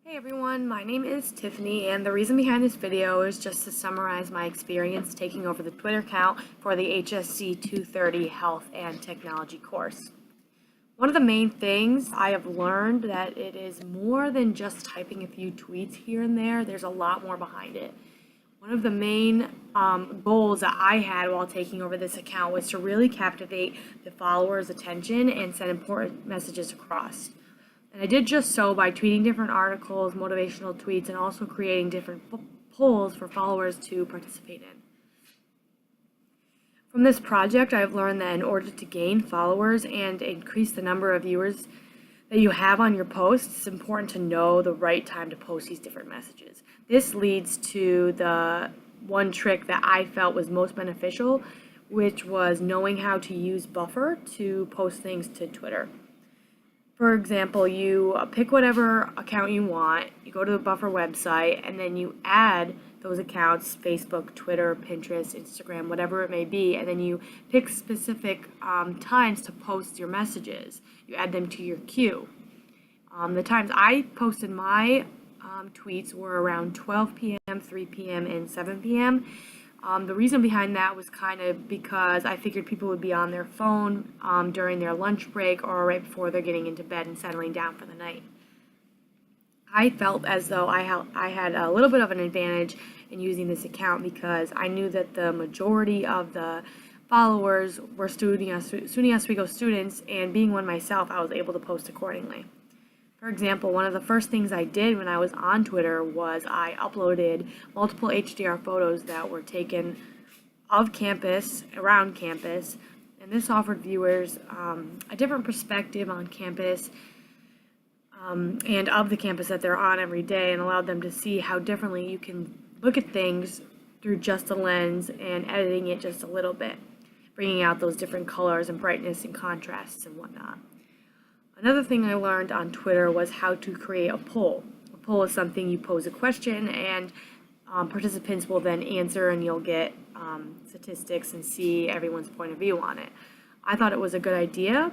Hey everyone, my name is Tiffany, and the reason behind this video is just to summarize my experience taking over the Twitter account for the HSC 230 Health and Technology course. One of the main things I have learned that it is more than just typing a few tweets here and there. There's a lot more behind it. One of the main goals that I had while taking over this account was to really captivate the followers' attention and send important messages across. And I did just so by tweeting different articles, motivational tweets, and also creating different polls for followers to participate in. From this project, I've learned that in order to gain followers and increase the number of viewers that you have on your posts, it's important to know the right time to post these different messages. This leads to the one trick that I felt was most beneficial, which was knowing how to use Buffer to post things to Twitter. For example, you pick whatever account you want, you go to the Buffer website, and then you add those accounts, Facebook, Twitter, Pinterest, Instagram, whatever it may be, and then you pick specific times to post your messages. You add them to your queue. The times I posted my tweets were around 12 p.m., 3 p.m., and 7 p.m. The reason behind that was kind of because I figured people would be on their phone during their lunch break or right before they're getting into bed and settling down for the night. I felt as though I had a little bit of an advantage in using this account because I knew that the majority of the followers were SUNY Oswego students, and being one myself, I was able to post accordingly. For example, one of the first things I did when I was on Twitter was I uploaded multiple HDR photos that were taken of campus, around campus, and this offered viewers a different perspective on campus and of the campus that they're on every day, and allowed them to see how differently you can look at things through just a lens and editing it just a little bit, bringing out those different colors and brightness and contrasts and whatnot. Another thing I learned on Twitter was how to create a poll. A poll is something you pose a question and participants will then answer, and you'll get statistics and see everyone's point of view on it. I thought it was a good idea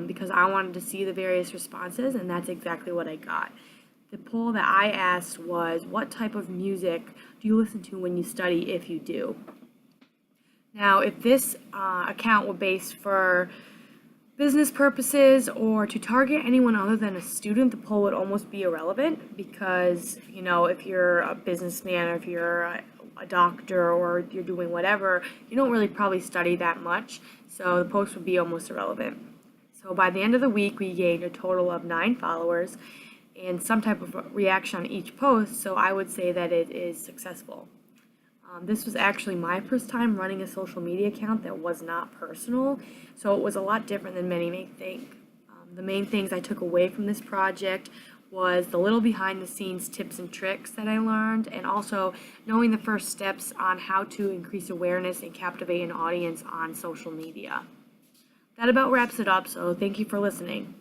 because I wanted to see the various responses, and that's exactly what I got. The poll that I asked was, what type of music do you listen to when you study, if you do? Now, if this account were based for business purposes or to target anyone other than a student, the poll would almost be irrelevant because, if you're a businessman or if you're a doctor or you're doing whatever, you don't really probably study that much, so the post would be almost irrelevant. So by the end of the week, we gained a total of 9 followers and some type of reaction on each post, so I would say that it is successful. This was actually my first time running a social media account that was not personal, so it was a lot different than many may think. The main things I took away from this project was the little behind the scenes tips and tricks that I learned, and also knowing the first steps on how to increase awareness and captivate an audience on social media. That about wraps it up, so thank you for listening.